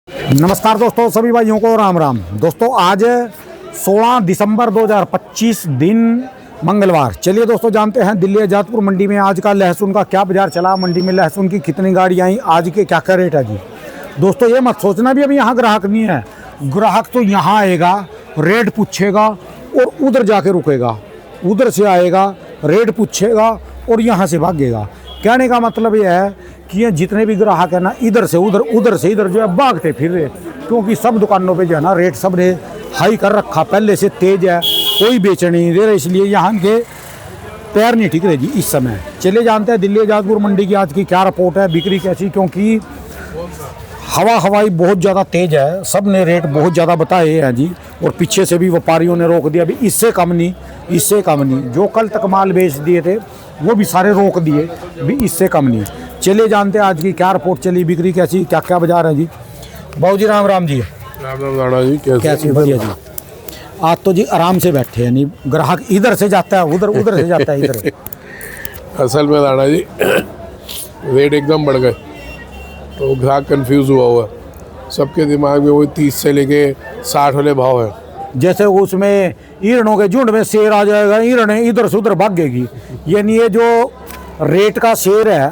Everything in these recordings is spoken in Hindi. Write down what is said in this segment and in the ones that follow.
नमस्कार दोस्तों, सभी भाइयों को राम राम। दोस्तों आज 16 दिसंबर 2025 दिन मंगलवार। चलिए दोस्तों जानते हैं दिल्ली आजादपुर मंडी में आज का लहसुन का क्या बाजार चला, मंडी में लहसुन की कितनी गाड़ी आई, आज के क्या क्या रेट है जी। दोस्तों ये मत सोचना भी अभी यहाँ ग्राहक नहीं है, ग्राहक तो यहाँ आएगा, रेट पूछेगा और उधर जाके रुकेगा, उधर से आएगा, रेट पूछेगा और यहाँ से भागेगा। कहने का मतलब ये है कि ये जितने भी ग्राहक है ना, इधर से उधर, उधर से इधर जो है भागते फिर रहे, क्योंकि सब दुकानों पे जो है ना रेट सब ने हाई कर रखा, पहले से तेज है, कोई बेचने नहीं दे रहे, इसलिए यहाँ के पैर नहीं ठीक रहे जी इस समय। चलिए जानते हैं दिल्ली आजादपुर मंडी की आज की क्या रिपोर्ट है, बिक्री कैसी, क्योंकि हवाई बहुत ज़्यादा तेज़ है, सब ने रेट बहुत ज़्यादा बताए हैं जी, और पीछे से भी व्यापारियों ने रोक दिया, अभी इससे कम नहीं, इससे कम नहीं, जो कल तक माल बेच दिए थे वो भी सारे रोक दिए, भी इससे कम नहीं। चलिए जानते हैं आज की क्या रिपोर्ट चली, बिक्री कैसी, क्या क्या बाजार है जी। बाबू जी राम राम जी। राम राम राणा जी, कैसे? बढ़िया जी। आज तो जी आराम से बैठे हैं, नहीं ग्राहक इधर से जाता है उधर, उधर से जाता है इधर। असल में राणा जी रेट एकदम बढ़ गए तो ग्राहक कंफ्यूज हुआ, सबके दिमाग में वही 30 से लेके 60 वाले भाव है। जैसे उसमें हिरणों के झुंड में शेर आ जाएगा, हिरणे इधर से उधर भागेगी, यानी ये जो रेट का शेर है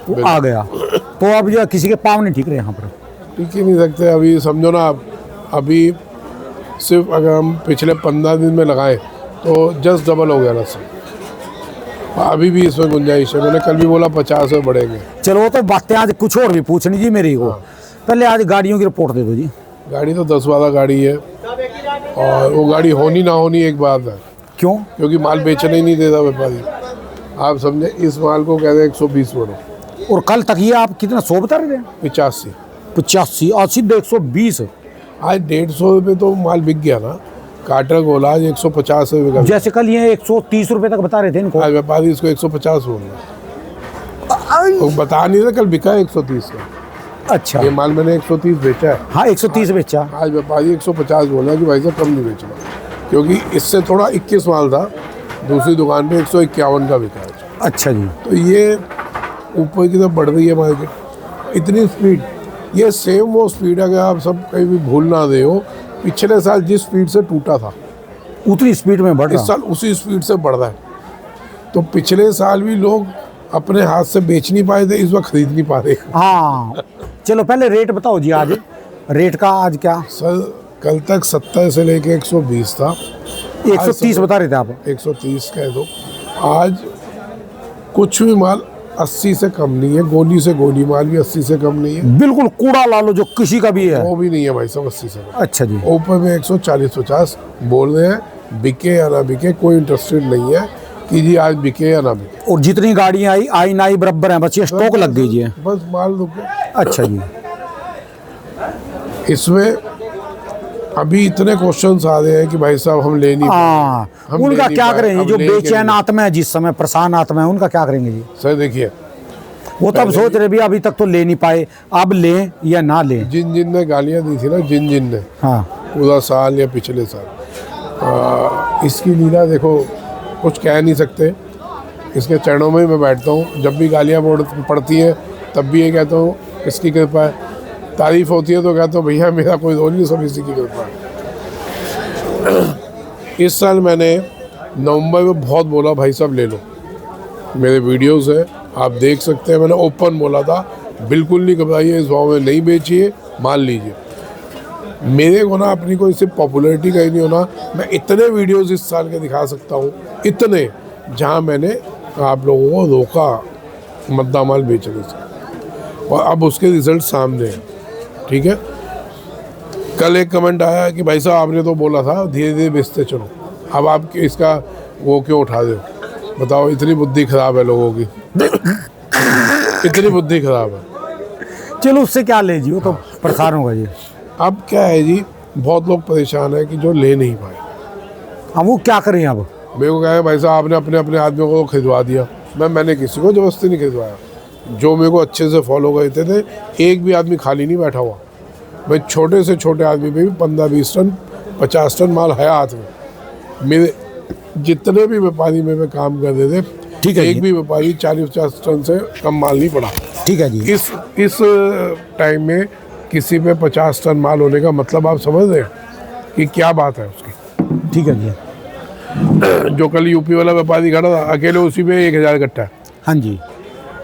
वो आ गया, तो अब जो किसी के पाँव नहीं ठीक रहे यहाँ पर, टिक ही नहीं सकते। अभी समझो ना आप, अभी सिर्फ अगर हम पिछले 15 दिन में लगाएं तो जस्ट डबल हो गया लहसुन। अभी भी इसमें गुंजाइश है, मैंने कल भी बोला 50 में बढ़ेंगे। चलो वो तो बातें आज कुछ और भी पूछनी जी मेरी को। पहले आज गाड़ियों की रिपोर्ट दे दो जी। गाड़ी तो 10-12 गाड़ी है, और वो गाड़ी होनी ना होनी एक बात है। क्यों? क्योंकि माल बेचने ही नहीं देता व्यापारी। आप समझे, इस माल को कहते हैं 120 बढ़ो, और कल तक ये आप कितना 100 बता रहे थे? 85 और सीधे 120। आज 150 रुपये तो माल बिक गया ना, काटर गोला आज 150 रुपये का। जैसे कल ये 130 रुपये तक बता रहे थे इनको, आज व्यापारी इसको 150 बोल रहा है, तो बता नहीं रहा, कल बिका है 130 का। अच्छा, ये माल मैंने 130 बेचा है। हाँ 130 बेचा। आज व्यापारी 150 बोल रहा है कि भाई साहब कम नहीं बेचना, क्योंकि इससे थोड़ा 21 माल था, दूसरी दुकान पे 151 का बिका है। अच्छा जी। तो ये ऊपर की तरफ बढ़ रही है मार्केट, इतनी स्पीड, ये सेम वो स्पीड अगर आप सब कहीं भी भूल ना दे हो, पिछले साल जिस स्पीड से टूटा था उतनी स्पीड में बढ़ इस रहा। साल उसी स्पीड से बढ़ रहा है। तो पिछले साल भी लोग अपने हाथ से बेच नहीं पाए थे, इस बार खरीद नहीं पा रहे। हाँ चलो पहले रेट बताओ जी, आज रेट का आज क्या? सर कल तक 70 से लेके 120 था, 130 बता रहे थे आप। 130 कह दो। आज कुछ भी माल 80 से कम नहीं है, गोली से गोली माल भी 80 से कम नहीं है, बिल्कुल कूड़ा ला लो जो किसी का भी है, वो भी नहीं है भाई साहब 80 से कम। अच्छा जी। ऊपर में 140-50 बोल रहे हैं, बिके या ना बिके कोई इंटरेस्टेड नहीं है कि जी आज बिके या ना बिके। और जितनी गाड़ियाँ आई ना आई बराबर हैं, बस ये स्टॉक लग गई जी। बस माल रुके। अच्छा जी। इसमें अभी इतने क्वेश्चंस आ रहे हैं कि भाई साहब हम ले नहीं हाँ, हम उनका ले नहीं क्या पाए, करेंगे अब जो लेंगे बेचैन नहीं। आत्मा है, जिस समय परेशान आत्मा है, उनका क्या करेंगे जी? सर देखिए, वो तब सोच रहे भी अभी तक तो ले नहीं पाए, अब लें या ना लें। जिन जिन ने गालियां दी थी ना, जिन जिन ने हाँ पूरा साल या पिछले साल, इसकी लीला देखो, कुछ कह नहीं सकते। इसके चरणों में ही मैं बैठता हूँ, जब भी गालियाँ पड़ती हैं तब भी ये कहता हूँ इसकी कृपा है, तारीफ होती है तो कहता हूँ भैया मेरा कोई रोल नहीं, सब इसी की कृपा है। इस साल मैंने नवंबर में बहुत बोला भाई साहब ले लो, मेरे वीडियोस है आप देख सकते हैं, मैंने ओपन बोला था बिल्कुल नहीं घबराइए, इस भाव में नहीं बेचिए, माल लीजिए। मेरे को ना अपनी कोई सिर्फ पॉपुलैरिटी का ही नहीं होना, मैं इतने वीडियोस इस साल के दिखा सकता हूँ, इतने, जहाँ मैंने आप लोगों को रोका मद्दा माल बेचने से, और अब उसके रिजल्ट सामने हैं। ठीक है, कल एक कमेंट आया कि भाई साहब आपने तो बोला था धीरे धीरे बेचते चलो, अब आप इसका वो क्यों उठा दो? बताओ, इतनी बुद्धि खराब है लोगों की, इतनी बुद्धि खराब है। चलो उससे क्या ले जी, वो तो परेशान होगा जी। अब क्या है जी, बहुत लोग परेशान है कि जो ले नहीं पाए। अब वो क्या करें अब? मेरे को कहा भाई साहब आपने अपने अपने आदमियों को खरीदवा दिया, मैंने किसी को ज़बरदस्ती नहीं खरीदवाया, जो मेरे को अच्छे से फॉलो करते थे, एक भी आदमी खाली नहीं बैठा हुआ। भाई छोटे से छोटे आदमी पे भी 15-20 टन 50 टन माल है हाथ में। मेरे जितने भी व्यापारी में काम कर रहे थे, ठीक है, एक भी व्यापारी 40-50 टन से कम माल नहीं पड़ा। ठीक है जी। इस टाइम में किसी पे 50 टन माल होने का मतलब आप समझ रहे हैं कि क्या बात है उसकी। ठीक है जी। जो कल यूपी वाला व्यापारी खड़ा था अकेले, उसी पे 1000 कट्टा है। हाँ जी।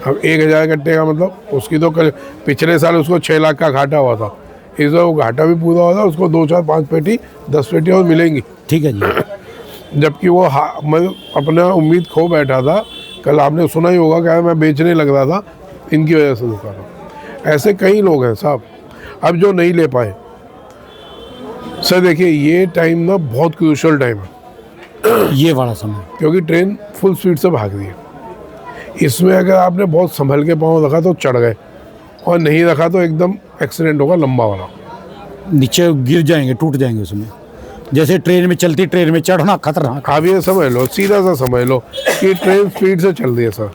अब 1000 कट्टे का मतलब उसकी तो कल पिछले साल उसको 6 लाख का घाटा हुआ था, इस बार वो घाटा भी पूरा हुआ था, उसको 2, 4, 5 पेटी 10 पेटी और मिलेंगी। ठीक है जी। जबकि वो मैं अपना उम्मीद खो बैठा था। कल आपने सुना ही होगा क्या, मैं बेचने लग रहा था इनकी वजह से दुकान। ऐसे कई लोग हैं साहब अब जो नहीं ले पाए। सर देखिए ये टाइम ना बहुत क्रूशल टाइम है, ये वाला समय, क्योंकि ट्रेन फुल स्पीड से भाग रही है। इसमें अगर आपने बहुत संभल के पाँव रखा तो चढ़ गए, और नहीं रखा तो एकदम एक्सीडेंट होगा लंबा वाला, नीचे गिर जाएंगे, टूट जाएंगे उसमें। जैसे ट्रेन में चलती, ट्रेन में चढ़ना खतरनाक। आप ये समझ लो, सीधा सा समझ लो कि ट्रेन स्पीड से चल रही है सर।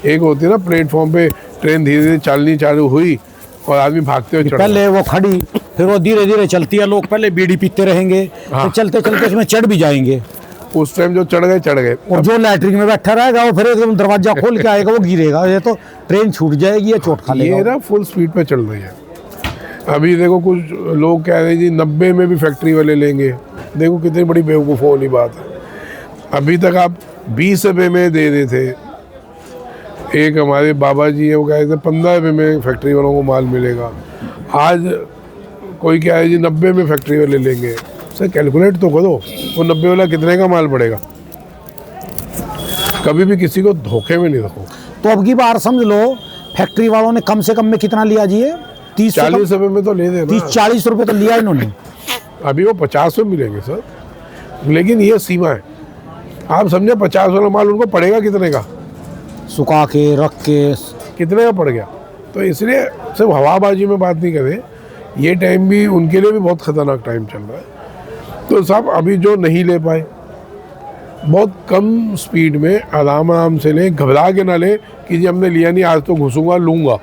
एक होती है ना प्लेटफॉर्म पे ट्रेन धीरे धीरे चलनी चालू हुई और आदमी भागते हुए चढ़ गया। पहले वो खड़ी, फिर वो धीरे धीरे चलती है, लोग पहले बीड़ी पीते रहेंगे, हाँ। तो चलते चलते उसमें चढ़ भी जाएंगे। उस टाइम जो चढ़ गए और जो लैट्रिन में बैठा रहेगा वो फिर एकदम दरवाजा खोल के आएगा, वो गिरेगा, ये तो ट्रेन छूट जाएगी या चोट खा ये लेगा। ना फुल स्पीड पे चल रही है। अभी देखो कुछ लोग कह रहे हैं जी 90 में भी फैक्ट्री वाले लेंगे। देखो कितनी बड़ी बेवकूफ़ों वाली बात है। अभी तक आप 20 रुपये में दे रहे थे। एक हमारे बाबा जी है वो कह रहे थे 15 रुपये में फैक्ट्री वालों को माल मिलेगा। आज कोई क्या है जी 90 में फैक्ट्री वाले लेंगे। सर कैलकुलेट तो करो, वो 90 वाला कितने का माल पड़ेगा। कभी भी किसी को धोखे में नहीं रखो। तो अब की बार समझ लो फैक्ट्री वालों ने कम से कम में कितना लिया जी? 40 रुपये में तो ले देना। 30-40 रुपये तो लिया इन्होंने। अभी वो 50 में मिलेंगे सर, लेकिन ये सीमा है। आप समझे 50 वाला माल उनको पड़ेगा कितने का, सुखा के रख के कितने का पड़ गया। तो इसलिए सिर्फ हवाबाजी में बात नहीं करें, ये टाइम भी उनके लिए भी बहुत ख़तरनाक टाइम चल रहा है। तो साहब अभी जो नहीं ले पाए, बहुत कम स्पीड में आराम आराम से लें, घबरा के ना लें कि जी हमने लिया नहीं आज तो घुसूंगा लूँगा।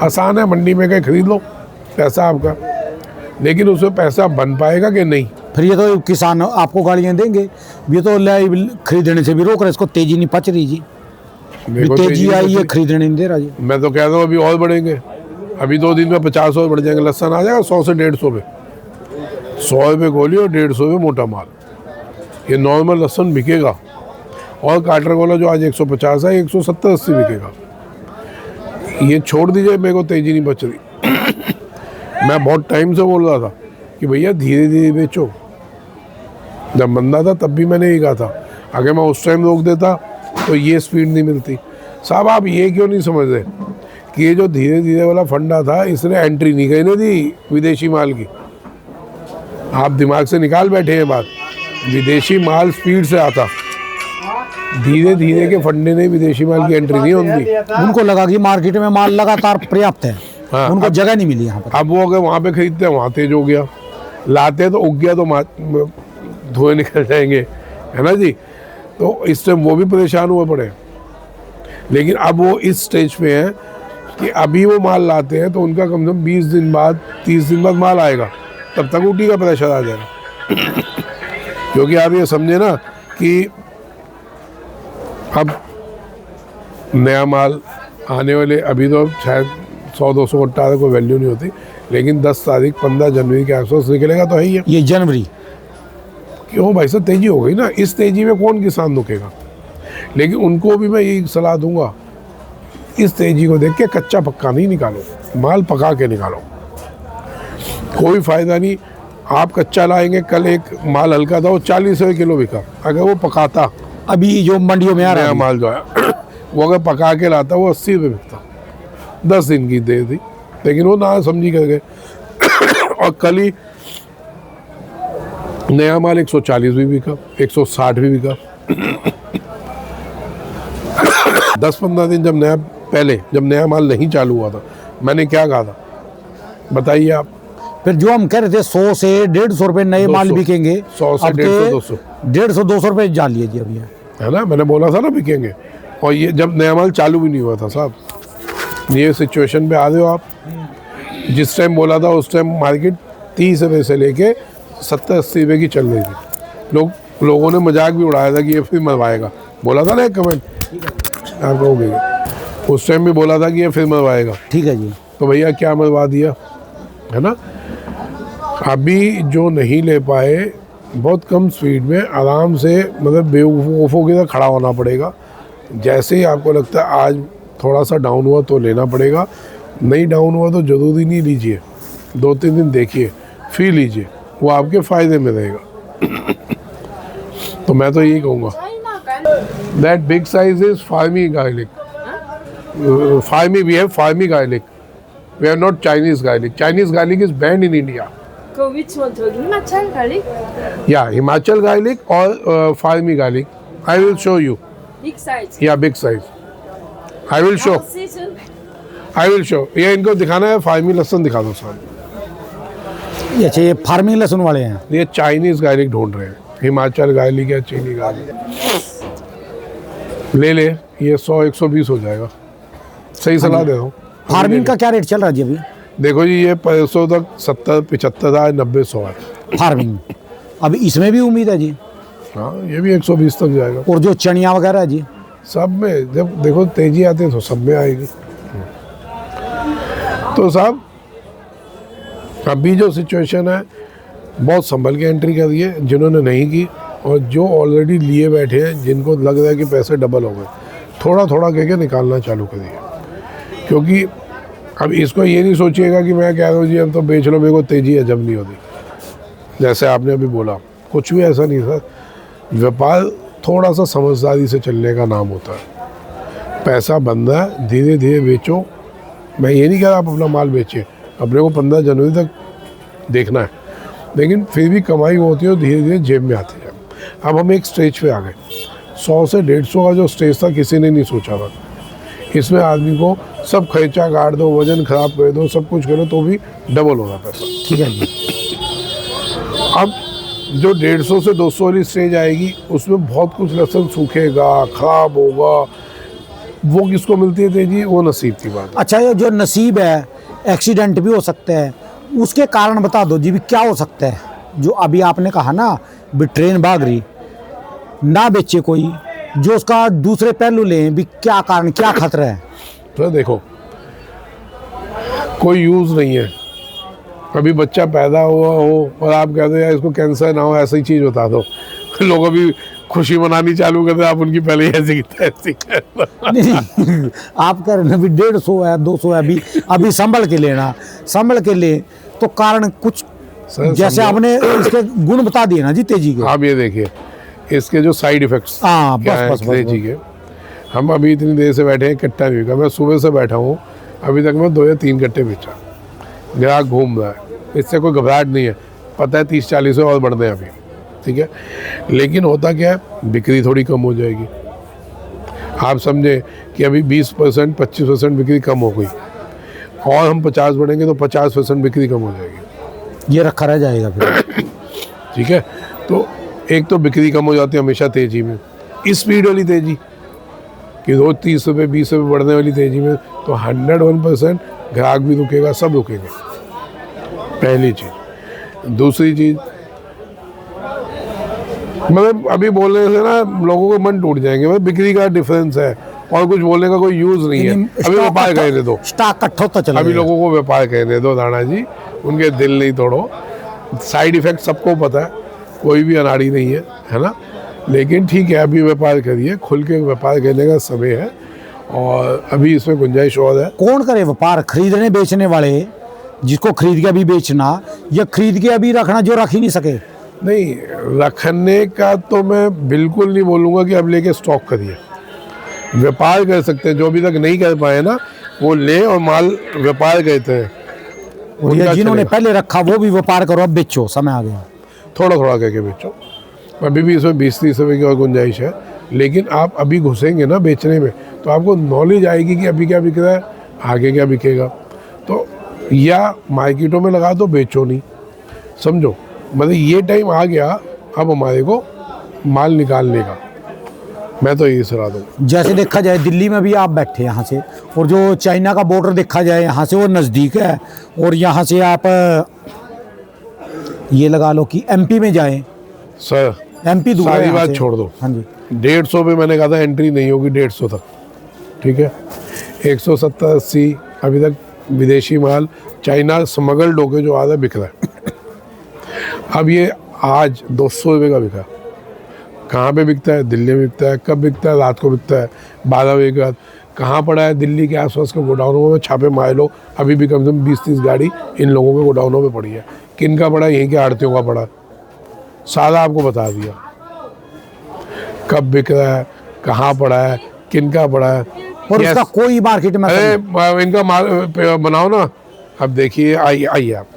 आसान है, मंडी में कहीं खरीद लो, पैसा आपका, लेकिन उसमें पैसा बन पाएगा कि नहीं। फिर ये तो किसान आपको गालियाँ देंगे, ये तो खरीदने से भी रोक रहे, इसको तेजी नहीं पच रही जी। तेजी आई है, खरीदने नहीं दे रहा जी। मैं तो कह रहा हूँ अभी और बढ़ेंगे, अभी 2 दिन में 50 और बढ़ जाएंगे। लहसुन आ जाएगा 100 से 150 पे, 100 रुपये गोली और 150 रुपये मोटा माल। ये नॉर्मल लहसुन बिकेगा, और काटर वाला जो आज 150 है 170-80 बिकेगा। ये छोड़ दीजिए, मेरे को तेजी नहीं बच रही। मैं बहुत टाइम से बोल रहा था कि भैया धीरे धीरे बेचो। जब मंदा था तब भी मैंने ये कहा था, अगर मैं उस टाइम रोक देता तो ये स्पीड नहीं मिलती। साहब आप ये क्यों नहीं समझ रहे कि ये जो धीरे धीरे वाला फंडा था, इसने एंट्री नहीं कहीं नहीं दी विदेशी माल की। आप दिमाग से निकाल बैठे हैं बात। विदेशी माल स्पीड से आता, धीरे धीरे के फंडे ने विदेशी माल की एंट्री नहीं होती। उनको लगा कि मार्केट में माल लगातार पर्याप्त है, हाँ, उनको जगह नहीं मिली यहाँ पर। अब वो अगर वहाँ पे खरीदते हैं वहाँ तेज हो गया, लाते तो उग गया तो धुएं निकल जाएंगे, है ना जी। तो इस टाइम वो भी परेशान हुए पड़े। लेकिन अब वो इस स्टेज पे हैं कि अभी वो माल लाते हैं तो उनका कम से कम 20 दिन बाद 30 दिन बाद माल आएगा, तब तक ऊटी का प्रेशर आ जाएगा। क्योंकि आप ये समझे ना कि अब नया माल आने वाले, अभी तो शायद 100-200 कट्टा कोई वैल्यू नहीं होती, लेकिन 10 तारीख 15 जनवरी के आसपास निकलेगा तो है ही है। ये जनवरी क्यों भाई साहब, तेजी हो गई ना। इस तेजी में कौन किसान रुकेगा। लेकिन उनको भी मैं यही सलाह दूंगा, इस तेजी को देख के कच्चा पक्का नहीं निकालो, माल पका के निकालो। कोई फ़ायदा नहीं, आप कच्चा लाएंगे। कल एक माल हल्का था, वो 40 रुपये किलो बिका। अगर वो पकाता, अभी जो मंडियों में आ रहा नया है माल जो है वो अगर पका के लाता वो 80 रुपये बिकता। 10 दिन की देर थी, लेकिन वो ना समझी कर गए। और कल ही नया माल 140 भी बिका, 160 भी बिका। 10-15 दिन जब नया माल नहीं चालू हुआ था, मैंने क्या कहा था बताइए आप। फिर जो हम कह रहे थे 100 से 150 रुपये नए माल बिकेंगे, 100 से 150-200 150-200 रुपये जान लीजिए अभी, है ना। मैंने बोला था ना बिकेंगे, और ये जब नया माल चालू भी नहीं हुआ था साहब। ये सिचुएशन पे आ रहे हो आप। जिस टाइम बोला था उस टाइम मार्केट 30 रुपये से लेके 70-80 रुपये की चल रही थी। लोगों ने मजाक भी उड़ाया था कि ये फिर मरवाएगा। बोला था ना एक कमेंट आप कहोगे, उस टाइम भी बोला था कि ये फिर मरवाएगा। ठीक है जी। तो भैया क्या मरवा दिया, है ना। अभी जो नहीं ले पाए, बहुत कम स्पीड में आराम से, मतलब बेवकूफ़ों की तरह खड़ा होना पड़ेगा। जैसे ही आपको लगता है आज थोड़ा सा डाउन हुआ तो लेना पड़ेगा, नहीं डाउन हुआ तो ज़रूरी नहीं लीजिए, 2-3 दिन देखिए फिर लीजिए, वो आपके फ़ायदे में रहेगा। तो मैं तो यही कहूँगा, दैट बिग साइज इज फार्मी गार्लिक। फार्मी, वी हैव फार्मी garlic, we have not Chinese garlic. Chinese garlic is banned in India. So which one? So Himachal garlic, Yeah, Himachal garlic or farmi garlic. I will show you. big size. Yeah, big size. I will show. Now season. I will show. ये इनको दिखाना है, फार्मी लहसुन दिखा दो साहब। ये अच्छा, ये फार्मिंग लहसुन वाले हैं। ये चाइनीज गार्लिक ढूंढ रहे हैं, हिमाचल गार्लिक या चीनी गार्लिक। ले ले, ये 100-120 हो जाएगा। सही सलाह दे रहा हूँ। फार्मिंग का क्या रेट चल रहा है जी अभी? देखो जी, ये 500 तक 70-75 है, 90-100 है। फार्मिंग अभी इसमें भी उम्मीद है जी? हाँ, ये भी 120 तक जाएगा। और जो चनिया वगैरह है जी? सब में जब देखो तेजी आती है तो सब में आएगी। तो साहब अभी जो सिचुएशन है, बहुत संभल के एंट्री करिए जिन्होंने नहीं की, और जो ऑलरेडी लिए बैठे हैं, जिनको लग रहा है कि पैसे डबल हो गए, थोड़ा थोड़ा करके निकालना चालू करिए। क्योंकि अब इसको ये नहीं सोचिएगा कि मैं कह रहा हूँ जी अब तो बेच लो, मेरे को तेजी है, जब नहीं होती। जैसे आपने अभी बोला, कुछ भी ऐसा नहीं सर। व्यापार थोड़ा सा समझदारी से चलने का नाम होता है। पैसा बंदा है, धीरे धीरे बेचो। मैं ये नहीं कह रहा आप अपना माल बेचिए, अपने को 15 जनवरी तक देखना है, लेकिन फिर भी कमाई होती है, धीरे धीरे जेब में आती है। अब हम एक स्टेज पे आ गए, 100 से 150 का जो स्टेज था किसी ने नहीं सोचा था। इसमें आदमी को सब खर्चा काट दो, वजन खराब कर दो, सब कुछ करो तो भी डबल होगा पैसा। ठीक है जी। अब जो 150 से 200 वाली स्टेज आएगी, उसमें बहुत कुछ लहसुन सूखेगा, खराब होगा। वो किसको मिलती है तेजी? वो नसीब की बात है। अच्छा, ये जो नसीब है, एक्सीडेंट भी हो सकते हैं, उसके कारण बता दो जी भी क्या हो सकता है? जो अभी आपने कहा ना भी ट्रेन भाग रही, ना बेचे कोई, जो उसका दूसरे पहलू लें भी, क्या कारण, क्या खतरा है? तो देखो, कोई यूज़ नहीं है। अभी बच्चा पैदा हुआ हो और आप कहते हो यार इसको कैंसर ना हो, ऐसी चीज़ बता दो, लोग अभी खुशी मनानी चालू करते, आप उनकी पहले ऐसी नहीं, आप कह रहे हैं अभी 150 है, 200 है, अभी संभल के लेना, संभल के ले, तो कारण कुछ जैसे आपने इसके गुण बता दिए ना जी तेजी के। आप ये देखिए इसके जो साइड इफेक्ट्स बस तेजी के। हम अभी इतनी देर से बैठे हैं, कट्टा नहीं बिका। मैं सुबह से बैठा हूँ, अभी तक मैं 2 या 3 कट्टे बेचा। ग्राहक घूम रहा है, इससे कोई घबराहट नहीं है। पता है 30-40 और बढ़ते हैं अभी, ठीक है। लेकिन होता क्या है, बिक्री थोड़ी कम हो जाएगी। आप समझे कि अभी 20%, 25% बिक्री कम हो गई, और हम 50 बढ़ेंगे तो 50% बिक्री कम हो जाएगी। ये रखा रह जाएगा फिर। ठीक है। तो एक तो बिक्री कम हो जाती है हमेशा तेजी में, स्पीड वाली तेजी कि रोज 30 रुपये 20 रुपये बढ़ने वाली तेजी में, तो 101% ग्राहक भी रुकेगा, सब रुकेंगे। पहली चीज़। दूसरी चीज़, मतलब अभी बोलने से ना लोगों को मन टूट जाएंगे, मतलब बिक्री का डिफरेंस है और कुछ बोलने का कोई यूज़ नहीं है। अभी व्यापार कहने दो, स्टॉक इकट्ठा होता चला अभी लोगों को व्यापार कहने दो राणा जी, उनके दिल नहीं तोड़ो। साइड इफेक्ट सबको पता है, कोई भी अनाड़ी नहीं है, है ना। लेकिन ठीक है, अभी व्यापार करिए, खुल के व्यापार करने का समय है, और अभी इसमें गुंजाइश और है। कौन करे व्यापार? खरीदने बेचने वाले, जिसको खरीद के अभी बेचना, या खरीद के अभी रखना जो रख ही नहीं सके? नहीं, रखने का तो मैं बिल्कुल नहीं बोलूँगा कि अब लेके स्टॉक करिए। व्यापार कर सकते हैं, जो अभी तक नहीं कर पाए ना वो ले और माल व्यापार कहते हैं। और ये जिन्होंने पहले रखा वो भी व्यापार करो, अब बेचो, समय आ गया। थोड़ा थोड़ा करके बेचो। अभी भी इसमें 20-30 रुपये की और गुंजाइश है, लेकिन आप अभी घुसेंगे ना बेचने में तो आपको नॉलेज आएगी कि अभी क्या बिक रहा है, आगे क्या बिकेगा। तो या मार्केटों में लगा दो, बेचो नहीं, समझो। मतलब ये टाइम आ गया अब हमारे को माल निकालने का, मैं तो यही सलाह दूँ। जैसे देखा जाए दिल्ली में भी आप बैठे यहाँ से, और जो चाइना का बॉर्डर देखा जाए यहाँ से वो नज़दीक है, और यहाँ से आप ये लगा लो कि एमपी में जाएं। सर एमपी दूर है सारी यहाँ बात से। छोड़ दो। हाँ जी। 150 पे मैंने कहा था एंट्री नहीं होगी, 150 तक, ठीक है। 170-80 अभी तक विदेशी माल चाइना स्मगल्ड होके जो आता है बिक रहा है। अब ये आज 200 रुपये का बिका। कहाँ पे बिकता है? दिल्ली में बिकता है। कब बिकता है? रात को बिकता है 12 बजे के बाद। कहाँ पड़ा है? दिल्ली के आसपास के गोडाउनों में छापे मार लो, अभी भी कम से कम 20-30 गाड़ी इन लोगों के गोडाउनों में पड़ी है। किन का पड़ा है? यहीं के आड़तियों का पड़ा है। सारा आपको बता दिया कब बिक रहा है, कहाँ पड़ा है, किन का पड़ा है। और उसका कोई मार्केट में अरे इनका बनाओ ना। अब देखिए आइए आप,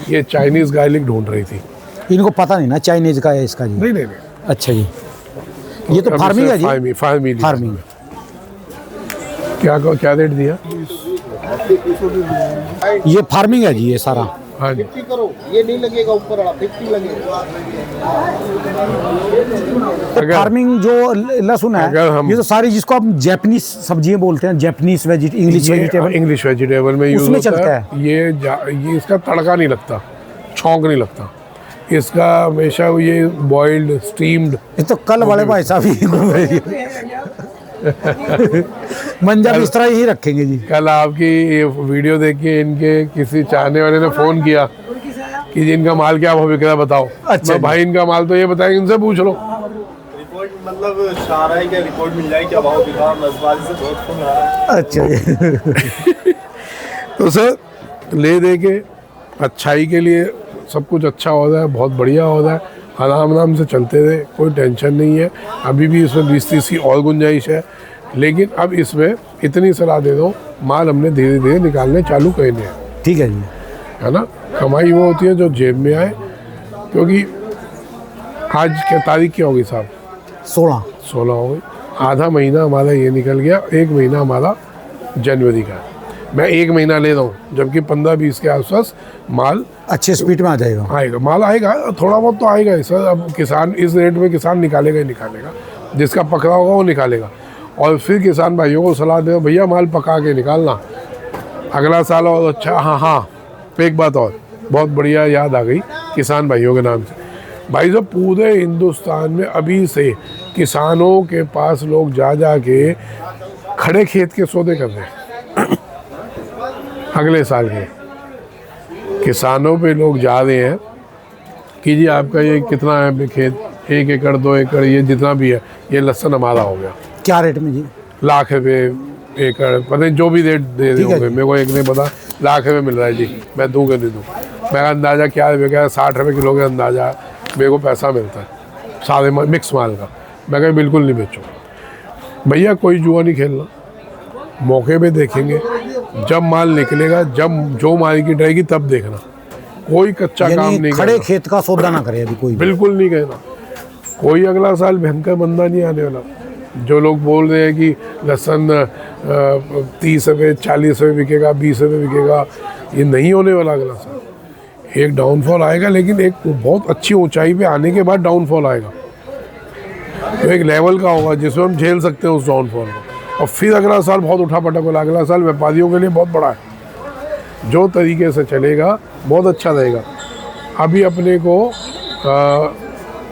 ये चाइनीज़ गार्लिक ढूंढ रही थी। इनको पता नहीं ना चाइनीज का है इसका जी। नहीं। अच्छा जी, ये तो फार्मिंग है जी। फार्मिंग क्या रेट दिया? ये फार्मिंग है जी, ये सारा। हाँ जी, 50 करो, ये नहीं लगेगा ऊपर वाला 50 लगेगा। फार्मिंग जो लहसुन है, अगर हम- ये तो सारी जिसको आप जैपनीज सब्जियां बोलते हैं, Japanese English vegetable, English vegetable में यूज उसमें होता चलता है। ये इसका तड़का नहीं लगता, छौंक नहीं लगता इसका। हमेशा ये बॉइल्ड स्टीम्ड। ये तो कल वाले भाई साहब ही घूम रहे मंजा भी इस तरह ही रखेंगे जी। कल आपकी ये वीडियो देख के इनके किसी चाहने वाले ने फ़ोन किया कि इनका माल क्या भाव बिक रहा है बताओ। अच्छा मैं भाई इनका माल तो ये बताएंगे, इनसे पूछ लो। रिपोर्ट मतलब चाह रहा है कि रिपोर्ट मिल जाए क्या भाव बिका, नजबाजी से बहुत फोन आ रहा है। अच्छा जी। तो सर ले दे के अच्छाई के लिए सब कुछ अच्छा होता है, बहुत बढ़िया होता है। आराम से चलते रहे, कोई टेंशन नहीं है। अभी भी इसमें 20-30 की और गुंजाइश है, लेकिन अब इसमें इतनी सलाह दे दो, माल हमने धीरे धीरे निकालने चालू करने हैं, ठीक है जी। है ना। कमाई वो होती है जो जेब में आए। क्योंकि आज क्या तारीख क्या होगी साहब? 16 हो गई। आधा महीना हमारा ये निकल गया, 1 महीना हमारा जनवरी का है। मैं 1 महीना ले रहा हूँ, जबकि 15-20 के आसपास माल अच्छे स्पीड में आ जाएगा। आएगा। माल आएगा, थोड़ा बहुत तो आएगा सर। अब किसान इस रेट में किसान निकालेगा ही निकालेगा, जिसका पकड़ा होगा वो निकालेगा। और फिर किसान भाइयों को सलाह दे, भैया माल पका के निकालना अगला साल और अच्छा। हाँ, एक बात और बहुत बढ़िया याद आ गई किसान भाइयों के नाम से। भाई साहब पूरे हिंदुस्तान में अभी से किसानों के पास लोग जा के खड़े खेत के सौदे कर रहे हैं। अगले साल के किसानों पे लोग जा रहे हैं कि जी आपका ये कितना है खेत, 1 एकड़ 2 एकड़, ये जितना भी है, ये लहसुन हमारा हो गया। क्या रेट में जी? लाख रुपये एकड़, पता नहीं जो भी रेट दे रहे होंगे, मेरे को एक नहीं पता। लाख रुपये मिल रहा है जी, मैं दूँ कि नहीं दूँ। मेरा अंदाज़ा क्या है, क्या 60 रुपये किलो का अंदाज़ा मेरे को पैसा मिलता है सारे मिक्स माल का। मैं कहीं बिल्कुल नहीं बेचूँ भैया, कोई जुआ नहीं खेलना। मौके पे देखेंगे, जब माल निकलेगा, जब जो मार्केट रहेगी तब देखना। कोई कच्चा काम नहीं खड़े करना, खेत का सौदा ना करे अभी कोई भी। बिल्कुल नहीं कहना। कोई अगला साल भयंकर बंदा नहीं आने वाला। जो लोग बोल रहे हैं कि लहसुन 30 रुपये 40 रुपये बिकेगा, 20 रुपये बिकेगा, ये नहीं होने वाला अगला साल। एक डाउनफॉल आएगा, लेकिन एक बहुत अच्छी ऊंचाई पे आने के बाद डाउनफॉल आएगा। तो एक लेवल का होगा जिसमें हम झेल सकते हैं उस डाउनफॉल को। और फिर अगला साल बहुत उठा पटक वाला। अगला साल व्यापारियों के लिए बहुत बड़ा है। जो तरीके से चलेगा बहुत अच्छा रहेगा। अभी अपने को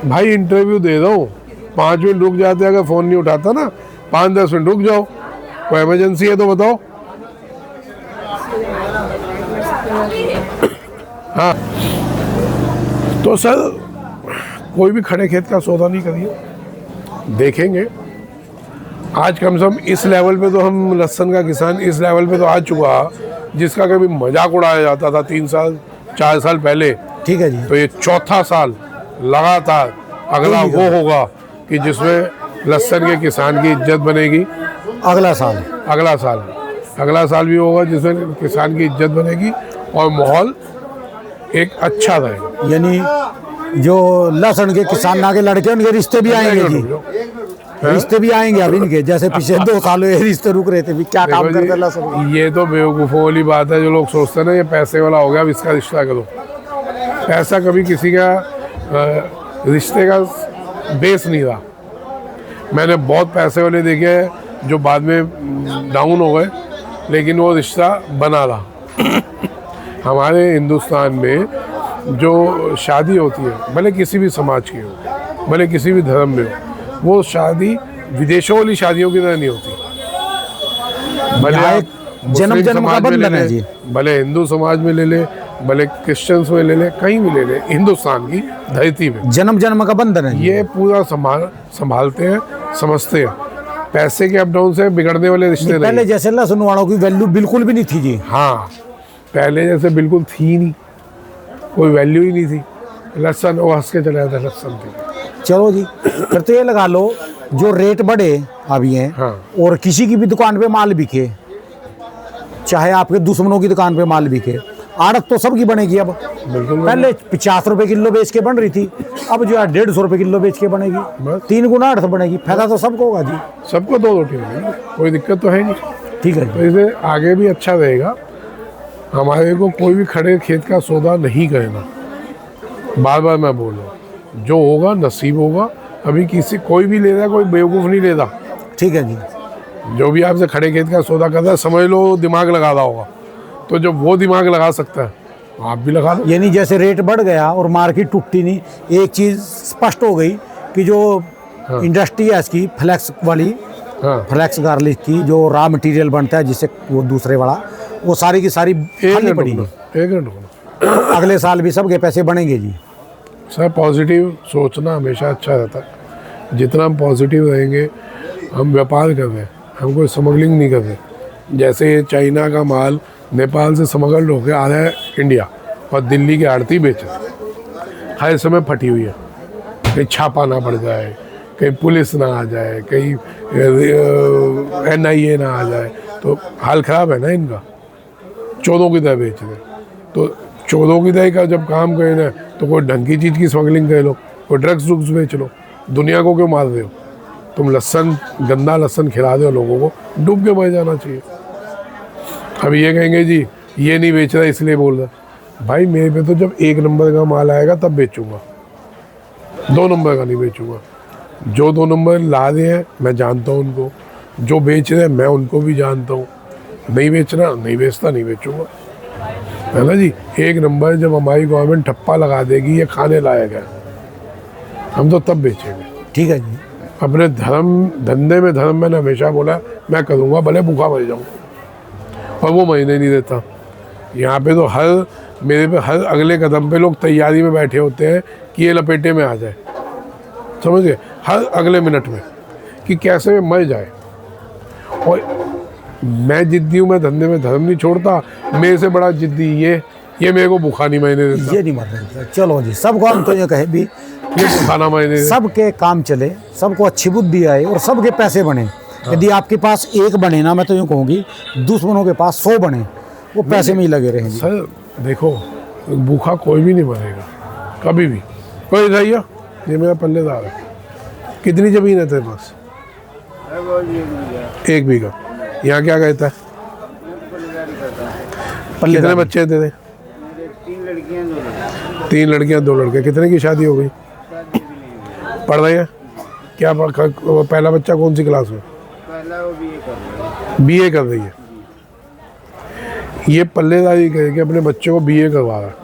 भाई इंटरव्यू दे रहा हूँ, 5 मिनट रुक जाते, अगर फ़ोन नहीं उठाता ना 5-10 मिनट रुक जाओ, कोई इमरजेंसी है तो बताओ। हाँ, तो सर कोई भी खड़े खेत का सौदा नहीं करिए, देखेंगे। आज कम से कम इस लेवल पे तो हम लहसुन का किसान इस लेवल पे तो आ चुका, जिसका कभी मजाक उड़ाया जाता था 3 साल 4 साल पहले। ठीक है जी। तो ये चौथा साल लगातार अगला वो होगा कि जिसमें लहसुन के किसान की इज्जत बनेगी। अगला साल अगला साल भी होगा जिसमें किसान की इज्जत बनेगी और माहौल एक अच्छा रहेगा। यानी जो लहसुन के किसान आगे लड़के, उनके रिश्ते भी आएंगे जी। रिश्ते भी आएंगे अब इनके, जैसे पिछले 2 सालों ये रिश्ते रुक रहे थे भी, क्या काम करते हैं लहसुन। ये तो बेवकूफ़ों वाली बात है जो लोग सोचते हैं ना ये पैसे वाला हो गया, अब इसका रिश्ता करो। पैसा कभी किसी का रिश्ते का बेस नहीं रहा। मैंने बहुत पैसे वाले देखे हैं जो बाद में डाउन हो गए, लेकिन वो रिश्ता बना रहा। हमारे हिंदुस्तान में जो शादी होती है, भले किसी भी समाज की हो, भले किसी भी धर्म में हो, वो शादी विदेशों वाली शादियों की तरह नहीं होती। भले जन्म मुस्लिम जन्म का समाज में ले बंधन है ले, जी। भले हिंदू समाज में ले ले, भले क्रिश्चियंस में ले ले, कहीं भी ले ले, हिंदुस्तान की धरती में जन्म जन्म का बंधन है जी। ये पूरा संभालते हैं, समझते हैं। पैसे के अप डाउन से बिगड़ने वाले रिश्ते नहीं। पहले जैसे लहसुन वालों की वैल्यू बिल्कुल भी नहीं थी जी। हाँ, पहले जैसे बिल्कुल थी नहीं, कोई वैल्यू ही नहीं थी। लहसन वो हंस के चले जाते, लहसन थी। चलो जी, फिर तो ये लगा लो जो रेट बढ़े अभी हैं, हाँ। और किसी की भी दुकान पे माल बिके, चाहे आपके दुश्मनों की दुकान पे माल बिके, आड़त तो सबकी बनेगी अब। बिल्कुल पहले 50 रुपए किलो बेच के बन रही थी, अब जो है 150 रुपए किलो बेच के बनेगी, बस। 3 गुना आड़त बनेगी। फायदा तो सबको होगा जी। सबको 2 रोटी मिलेगी, कोई दिक्कत तो है नहीं। ठीक है तो जी। इसे आगे भी अच्छा रहेगा। हमारे को कोई भी खड़े खेत का सौदा नहीं करना, बार बार मैं बोल रहा हूँ। जो होगा नसीब होगा। अभी किसी कोई भी ले रहा है, कोई बेवकूफ़ नहीं लेता। ठीक है जी। जो भी आपसे खड़े खेत का सौदा करता है, समझ लो दिमाग लगा रहा होगा। तो जब वो दिमाग लगा सकता है, आप भी लगा दो। यानी जैसे रेट बढ़ गया और मार्केट टूटती नहीं, एक चीज़ स्पष्ट हो गई कि जो इंडस्ट्री है इसकी फ्लैक्स वाली, हाँ, फ्लैक्स गार्लिक की जो रॉ मटेरियल बनता है जिससे वो दूसरे वाला, वो सारी की सारी खाली पड़ी है। एक मिनट अगले साल भी सबके पैसे बनेंगे जी। सर, पॉजिटिव सोचना हमेशा अच्छा रहता है। जितना हम पॉजिटिव रहेंगे, हम व्यापार कर रहे हैं, हम कोई स्मगलिंग नहीं कर रहे। जैसे ये चाइना का माल नेपाल से स्मगल होकर आ रहा है इंडिया, और दिल्ली के आड़ती बेच रहे हैं। हर समय फटी हुई है, कहीं छापा ना पड़ जाए, कहीं पुलिस ना आ जाए, कहीं NIA ना आ जाए, तो हाल ख़राब है ना इनका। चोरों की तरह बेच रहे। तो चोरों की तरह का जब काम करें ना, तो कोई ढंग की चीज़ की स्मगलिंग कर लो, कोई ड्रग्स बेच लो। दुनिया को क्यों मार रहे हो? तुम लहसन, गंदा लहसन खिला दो लोगों को, डूब के मर जाना चाहिए। अब ये कहेंगे जी ये नहीं बेच रहा इसलिए बोल रहा। भाई मेरे पे तो जब 1 नंबर का माल आएगा तब बेचूंगा, 2 नंबर का नहीं बेचूंगा। जो 2 नंबर ला रहे हैं मैं जानता हूँ उनको, जो बेच रहे हैं मैं उनको भी जानता हूँ। नहीं बेचना, नहीं बेचता, नहीं बेचूंगा, है ना जी। 1 नंबर जब हमारी गवर्नमेंट ठप्पा लगा देगी ये खाने लायक है, हम तो तब बेचेंगे। ठीक है जी। अपने धंधे में धर्म मैंने हमेशा बोला मैं करूँगा, भले भूखा मर जाऊँ, और वो महीने नहीं देता। यहाँ पे तो मेरे पे हर अगले कदम पे लोग तैयारी में बैठे होते हैं कि ये लपेटे में आ जाए, समझ गए, हर अगले मिनट में, कि कैसे मैं मर जाए। और मैं जिद्दी हूँ, मैं धंधे में धर्म नहीं छोड़ता। मेरे से बड़ा जिद्दी ये मेरे को भूखा नहीं महीने देता, ये नहीं मर रहे। चलो जी, सबको हम तो ये कहे भी ये खाना महीने देता। सबके काम चले, सबको अच्छी बुद्धि आए और सबके पैसे बने। यदि आपके पास एक बने ना, मैं तो यूँ कहूँगी दुश्मनों के पास 100 बने, वो पैसे में ही लगे रहेंगे। सर देखो, भूखा कोई भी नहीं मरेगा कभी भी। कोई भैया ये मेरा पल्लेदार है। कितनी ज़मीन है तेरे पास? 1 बीघा। यहाँ क्या कहता है? कितने बच्चे हैं तेरे? 3 लड़कियाँ 2 लड़के। कितने की शादी हो गई? पढ़ रहे हैं क्या? पहला बच्चा कौन सी क्लास में? BA कर रही है। ये पल्लेदारी करके अपने बच्चे को BA करवा रहा है,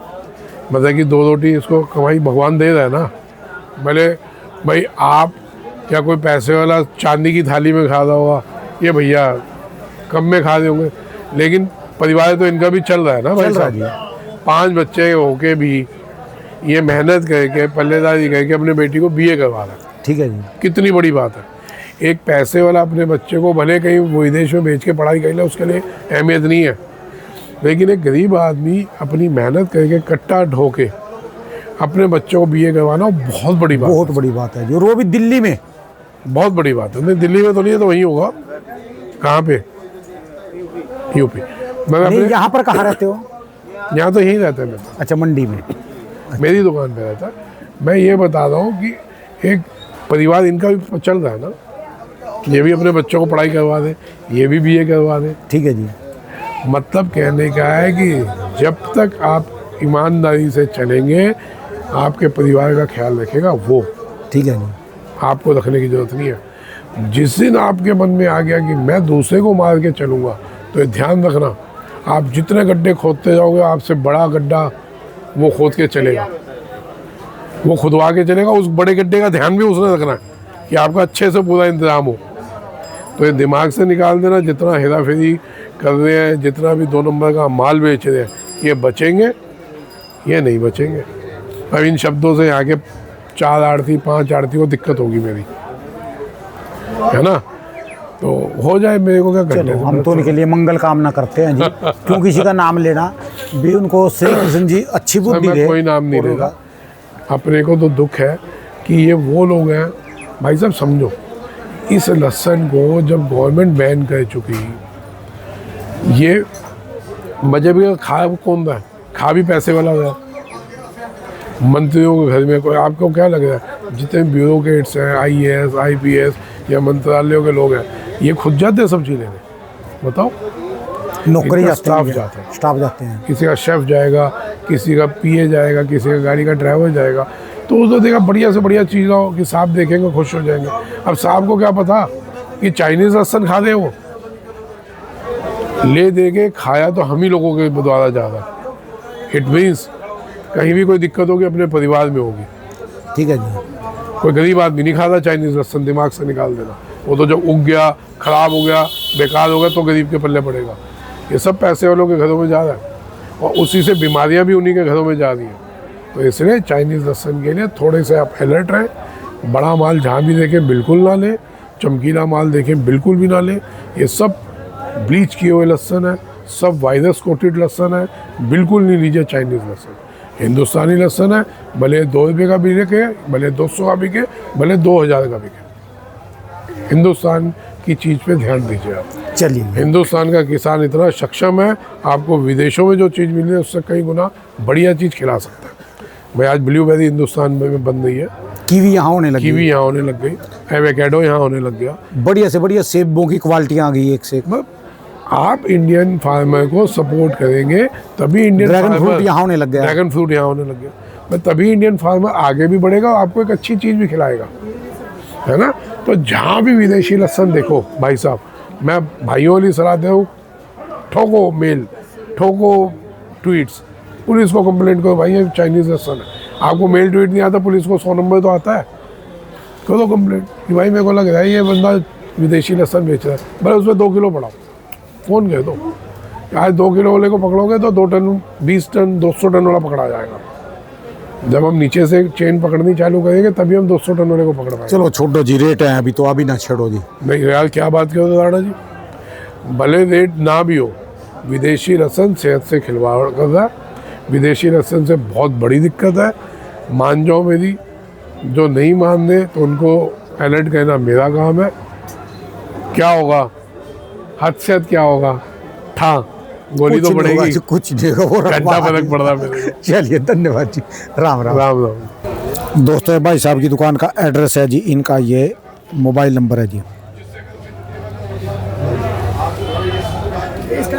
मतलब कि 2 रोटी इसको कमाई भगवान दे रहा है ना। भले भाई आप या कोई पैसे वाला चांदी की थाली में खा रहा होगा, ये भैया कम में खा रहे होंगे, लेकिन परिवार तो इनका भी चल रहा है ना भाई साहब। 5 बच्चे होके भी ये मेहनत करके पल्लेदारी करके अपने बेटी को BA करवा रहा है। ठीक है जी। कितनी बड़ी बात है। एक पैसे वाला अपने बच्चे को भले कहीं विदेश में भेज के पढ़ाई कर ले, उसके लिए अहमियत नहीं है, लेकिन एक गरीब आदमी अपनी मेहनत करके कट्टा ढोके अपने बच्चों को BA करवाना बहुत बड़ी बात बहुत बड़ी बात है जो वो भी दिल्ली में, बहुत बड़ी बात है। नहीं दिल्ली में तो नहीं है, तो वहीं होगा। कहाँ पे? यूपी। मैं नहीं, यहाँ पर कहाँ रहते हो? यहाँ तो यहीं रहता है मैं तो। अच्छा, मंडी में। मेरी दुकान पे रहता है। मैं ये बता रहा हूँ कि एक परिवार इनका भी चल रहा है ना, ये भी अपने बच्चों को पढ़ाई करवा दे, ये भी BA करवा दे। ठीक है जी। मतलब कहने का है कि जब तक आप ईमानदारी से चलेंगे, आपके परिवार का ख्याल रखेगा वो। ठीक है जी। आपको रखने की ज़रूरत नहीं है। जिस दिन आपके मन में आ गया कि मैं दूसरे को मार के चलूँगा, तो ये ध्यान रखना, आप जितने गड्ढे खोदते जाओगे, आपसे बड़ा गड्ढा वो खोद के चलेगा, वो खुदवा के चलेगा। उस बड़े गड्ढे का ध्यान भी उसने रखना है कि आपका अच्छे से पूरा इंतजाम हो। तो ये दिमाग से निकाल देना, जितना हेरा फेरी कर रहे हैं, जितना भी 2 नंबर का माल बेच रहे हैं, ये बचेंगे, ये नहीं बचेंगे। अब इन शब्दों से यहाँ के 4 आड़ती 5 आड़ती को दिक्कत होगी मेरी, है ना। तो हो जाए, मेरे को क्या करना है। हम तो उनके लिए मंगल कामना करते हैं जी, क्यों किसी का नाम लेना भी, उनको श्री कृष्ण जी अच्छी बुद्धि मैं दे। कोई नाम नहीं लेगा। अपने को तो दुख है कि ये वो लोग हैं, भाई साहब समझो, इस लहसुन को जब गवर्नमेंट बैन कर चुकी, ये मजे भी खा कौन रहा है, खा भी पैसे वाला रहा है। मंत्रियों के घर में कोई, आपको क्या लग रहा है, जितने ब्यूरोक्रेट्स हैं, IAS IPS या मंत्रालयों के लोग हैं, ये खुद जाते हैं सब्जी लेने, बताओ। नौकरी इनका जाते हैं, स्टाफ जाता है। स्टाफ जाते हैं। किसी का शेफ जाएगा, किसी का PA जाएगा, किसी का गाड़ी का ड्राइवर जाएगा, तो उसको देखा बढ़िया से बढ़िया चीज़ लाओ कि साहब देखेंगे खुश हो जाएंगे। अब साहब को क्या पता कि चाइनीज़ लहसुन खा दे, वो ले दे के खाया तो हम ही लोगों के द्वारा जा रहा है। इट मीन्स कहीं भी कोई दिक्कत होगी अपने परिवार में होगी। ठीक है जी। कोई गरीब आदमी नहीं खाता चाइनीज़ लहसुन, दिमाग से निकाल देना। वो तो जब उग गया, ख़राब हो गया, बेकार हो गया, तो गरीब के पल्ले पड़ेगा। ये सब पैसे वालों के घरों में जा रहा है, और उसी से बीमारियां भी उन्हीं के घरों में जा रही हैं। तो इसलिए चाइनीज़ लहसुन के लिए थोड़े से आप अलर्ट रहें। बड़ा माल जहाँ भी देखें बिल्कुल ना लें, चमकीला माल देखें बिल्कुल भी ना लें। ये सब ब्लीच किए हुए लहसुन है, सब वायरस कोटेड लहसुन है, बिल्कुल नहीं लीजिए चाइनीज़ लहसुन। हिंदुस्तानी लहसुन है, भले 2 रुपये का भी बिके, भले 200 का बिके, भले 2000 का बिके, हिंदुस्तान की चीज़ पे ध्यान दीजिए आप। चलिए, हिंदुस्तान का किसान इतना सक्षम है, आपको विदेशों में जो चीज़ मिल रही है उससे कई गुना बढ़िया चीज़ खिला सकता है। भाई आज ब्लूबेरी हिंदुस्तान में बन रही है, कीवी यहाँ होने लगी, कीवी यहाँ होने लग गई, एवोकाडो यहाँ होने लग गया। बढ़िया से बढ़िया सेबों की क्वालिटियाँ आ गई एक से एक। आप इंडियन फार्मर को सपोर्ट करेंगे तभी इंडियन ड्रैगन फ्रूट यहाँ होने लग गया, ड्रैगन फ्रूट यहाँ होने लग गया, मैं तभी इंडियन फार्मर आगे भी बढ़ेगा और आपको एक अच्छी चीज़ भी खिलाएगा, है ना। तो जहाँ भी विदेशी लहसुन देखो भाई साहब, मैं भाइयों वाली सलाह दे हूँ, ठोको मेल, ठोको ट्वीट्स, पुलिस को कंप्लेंट करो, भाई ये चाइनीज़ लहसुन है। आपको मेल ट्वीट नहीं आता, पुलिस को 100 नंबर तो आता है, करो कंप्लेंट कि भाई मेरे को लग रहा है ये बंदा विदेशी लहसुन बेच रहा है, भले उसमें 2 किलो बढ़ाओ, फ़ोन कर दो। आज 2 किलो वाले को पकड़ोगे तो 2 टन 20 टन 200 टन वाला पकड़ा जाएगा। जब हम नीचे से चेन पकड़नी चालू करेंगे तभी हम 200 टन वाले को पकड़ पाएंगे। चलो छोड़ो जी, रेट है अभी तो, अभी ना छेड़ो जी। नहीं यार, क्या बात करो दादा जी, भले रेट ना भी हो, विदेशी लहसुन सेहत से खिलवाड़ कर रहा है, विदेशी लहसुन से बहुत बड़ी दिक्कत है। मान जाओ मेरी, जो नहीं मान दे तो उनको अलर्ट कहना मेरा काम है। क्या होगा, हद से हद क्या होगा, ठा गोली तो पड़ेगी, कुछ नहीं होगा, वो घंटा फर्क पड़ रहा मेरे को। चलिए धन्यवाद जी, राम राम। राम राम। दोस्तों भाई साहब की दुकान का एड्रेस है जी, इनका ये मोबाइल नंबर है जी। इसका